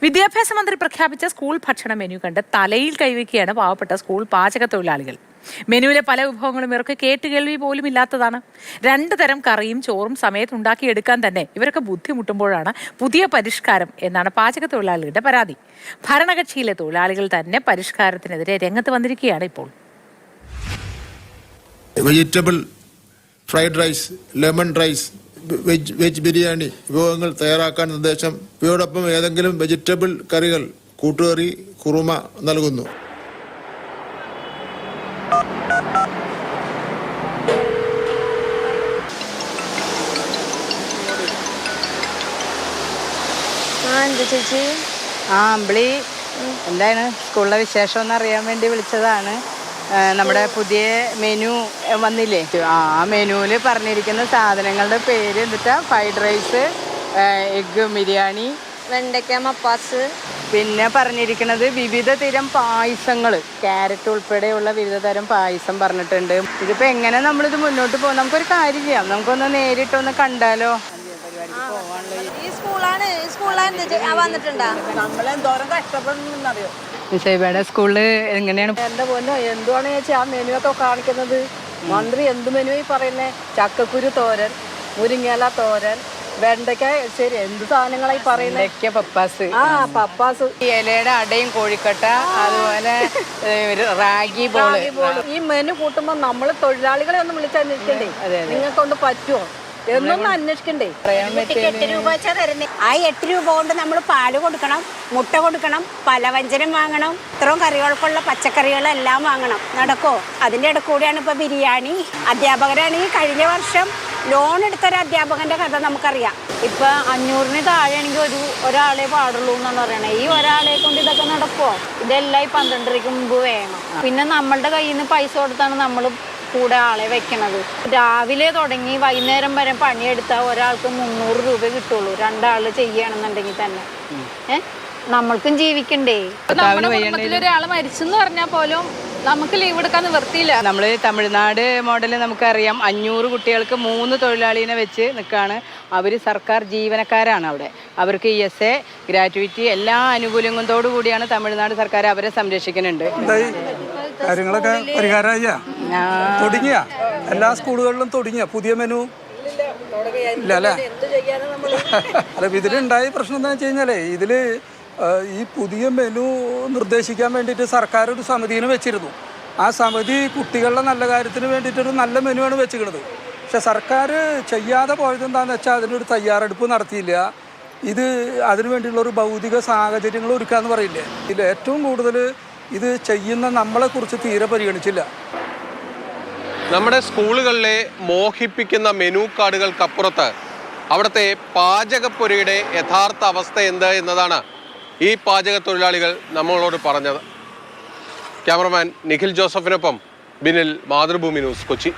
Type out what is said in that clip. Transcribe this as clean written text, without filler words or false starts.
വിദ്യാഭ്യാസ മന്ത്രി പ്രഖ്യാപിച്ച സ്കൂൾ ഭക്ഷണ മെനു കണ്ട് തലയിൽ കൈവയ്ക്കുകയാണ് പാവപ്പെട്ട സ്കൂൾ പാചക തൊഴിലാളികൾ. മെനുവിലെ പല വിഭവങ്ങളും ഇവർക്ക് കേട്ടുകേൾവി പോലും ഇല്ലാത്തതാണ്. 2 തരം കറിയും ചോറും സമയത്ത് ഉണ്ടാക്കിയെടുക്കാൻ തന്നെ ഇവരൊക്കെ ബുദ്ധിമുട്ടുമ്പോഴാണ് പുതിയ പരിഷ്കാരം എന്നാണ് പാചക തൊഴിലാളികളുടെ പരാതി. ഭരണകക്ഷിയിലെ തൊഴിലാളികൾ തന്നെ പരിഷ്കാരത്തിനെതിരെ രംഗത്ത് വന്നിരിക്കുകയാണ് ഇപ്പോൾ. Vegetable fried rice, lemon rice, veg biryani വിഭവങ്ങൾ തയ്യാറാക്കാൻ നിർദ്ദേശം. ഇവയോടൊപ്പം ഏതെങ്കിലും വെജിറ്റബിൾ കറികൾ, കൂട്ടുകറി, കുറുമ നൽകുന്നു. ചേച്ചി അമ്പിളി എന്താണ് സ്കൂളിലെ വിശേഷം എന്ന് അറിയാൻ വേണ്ടി വിളിച്ചതാണ്. നമ്മുടെ പുതിയ മെനു വന്നില്ലേ, ആ മെനുവിൽ പറഞ്ഞിരിക്കുന്ന സാധനങ്ങളുടെ പേര് എന്നിട്ടാ ഫ്രൈഡ് റൈസ്, എഗ് ബിരിയാണി, വെണ്ടയ്ക്ക മപ്പാസ്, പിന്നെ പറഞ്ഞിരിക്കുന്നത് വിവിധ തരം പായസങ്ങൾ, ക്യാരറ്റ് ഉൾപ്പെടെയുള്ള വിവിധ തരം പായസം പറഞ്ഞിട്ടുണ്ട്. ഇതിപ്പോൾ എങ്ങനെ നമ്മളിത് മുന്നോട്ട് പോകും? നമുക്കൊരു കാര്യം ചെയ്യാം, നമുക്കൊന്ന് നേരിട്ടൊന്ന് കണ്ടാലോ? നമ്മളെന്തോരം കഷ്ടപ്പെടുന്നറിയോ നിശയുടെ സ്കൂളില് എങ്ങനെയാണ്? എന്റെ പൊന്നോ, എന്തുവാണ് ചേച്ചി ആ മെനു ഒക്കെ കാണിക്കുന്നത്? മന്ത്രി എന്ത് മെനു പറയുന്നേ? ചക്കക്കുരു തോരൻ, മുരിങ്ങയില തോരൻ, വെണ്ടയ്ക്ക, ശരി എന്ത് സാധനങ്ങളായി പറയുന്നത്? പപ്പാസ്, പപ്പാസ്, ഇലയുടെ അടയും കോഴിക്കട്ട, അതുപോലെ റാഗി ബോള്. ഈ മെനു കൂട്ടുമ്പോ നമ്മള് തൊഴിലാളികളെ ഒന്ന് വിളിച്ചന്വേഷിക്കണ്ടേ? നിങ്ങൾക്കൊണ്ട് പറ്റുമോ എന്നൊന്നും അന്വേഷിക്കണ്ടേ? 8 രൂപ വെച്ചാ തരുന്നേ. ആ 8 രൂപ കൊണ്ട് നമ്മൾ പാല് കൊടുക്കണം, മുട്ട കൊടുക്കണം, പലവ്യഞ്ജനം വാങ്ങണം, ഇത്രയും കറികൾക്കുള്ള പച്ചക്കറികളെല്ലാം വാങ്ങണം. നടക്കോ? അതിൻ്റെ ഇടയിൽ കൂടിയാണ് ഇപ്പൊ ബിരിയാണി. അധ്യാപകരാണെങ്കിൽ കഴിഞ്ഞ വർഷം ലോൺ എടുത്തൊരു അധ്യാപകന്റെ കഥ നമുക്കറിയാം. ഇപ്പൊ 500-ന് താഴെയാണെങ്കിൽ ഒരാളെ പാടുള്ളൂ എന്നാണ് പറയണേ. ഈ ഒരാളെ കൊണ്ട് ഇതൊക്കെ നടക്കുമോ? ഇതെല്ലാം 12:30 മുമ്പ് വേണം. പിന്നെ നമ്മളുടെ കയ്യിൽ നിന്ന് പൈസ കൊടുത്താണ് നമ്മൾ കൂടെ ആളെ വെക്കണത്. രാവിലെ തുടങ്ങി വൈകുന്നേരം വരെ പണിയെടുത്താൽ ഒരാൾക്ക് 300 രൂപ കിട്ടുള്ളൂ, 2 ആള് ചെയ്യുകയാണെന്നുണ്ടെങ്കിൽ തന്നെ. നമ്മൾക്കും ജീവിക്കണ്ടേ? നമ്മുടെ കുടുംബത്തിൽ ഒരാൾ മരിച്ചെന്ന് പറഞ്ഞാൽ പോലും നമുക്ക് ലീവ് എടുക്കാൻ നിവർത്തിയില്ല. നമ്മൾ തമിഴ്നാട് മോഡല് നമുക്കറിയാം. 500 കുട്ടികൾക്ക് 3 തൊഴിലാളിനെ വെച്ച് നിൽക്കുകയാണ്. അവർ സർക്കാർ ജീവനക്കാരാണ്. അവിടെ അവർക്ക് ESA, ഗ്രാറ്റുവിറ്റി, എല്ലാ ആനുകൂല്യങ്ങളോടു കൂടിയാണ് തമിഴ്നാട് സർക്കാർ അവരെ സംരക്ഷിക്കുന്നുണ്ട്. കാര്യങ്ങളൊക്കെ പരിഹാരമായ തുടങ്ങിയ എല്ലാ സ്കൂളുകളിലും തുടങ്ങിയ പുതിയ മെനു ഇല്ല അല്ലേ? അല്ല, ഇതിലുണ്ടായ പ്രശ്നം എന്താണെന്ന് വെച്ച് കഴിഞ്ഞാലേ, ഇതിൽ ഈ പുതിയ മെനു നിർദ്ദേശിക്കാൻ വേണ്ടിയിട്ട് സർക്കാർ ഒരു സമിതിനെ വെച്ചിരുന്നു. ആ സമിതി കുട്ടികളുടെ നല്ല കാര്യത്തിന് വേണ്ടിയിട്ടൊരു നല്ല മെനുവാണ് വെച്ചിരിക്കുന്നത്. പക്ഷെ സർക്കാർ ചെയ്യാതെ പോയത് എന്താണെന്ന് വെച്ചാൽ അതിനൊരു തയ്യാറെടുപ്പ് നടത്തിയില്ല. ഇത് അതിനു വേണ്ടിയുള്ളൊരു ഭൗതിക സാഹചര്യങ്ങൾ ഒരുക്കാന്ന് പറയില്ലേ, ഇതിൽ ഏറ്റവും കൂടുതൽ ഇത് ചെയ്യുന്ന നമ്മളെക്കുറിച്ച് തീരെ പരിഗണിച്ചില്ല. നമ്മുടെ സ്കൂളുകളിലെ മോഹിപ്പിക്കുന്ന മെനു കാർഡുകൾക്കപ്പുറത്ത് അവിടുത്തെ പാചകപ്പുരയുടെ യഥാർത്ഥ അവസ്ഥ എന്ത് എന്നതാണ് ഈ പാചക തൊഴിലാളികൾ നമ്മളോട് പറഞ്ഞത്. ക്യാമറമാൻ നിഖിൽ ജോസഫിനൊപ്പം ബിനിൽ, മാതൃഭൂമി ന്യൂസ്, കൊച്ചി.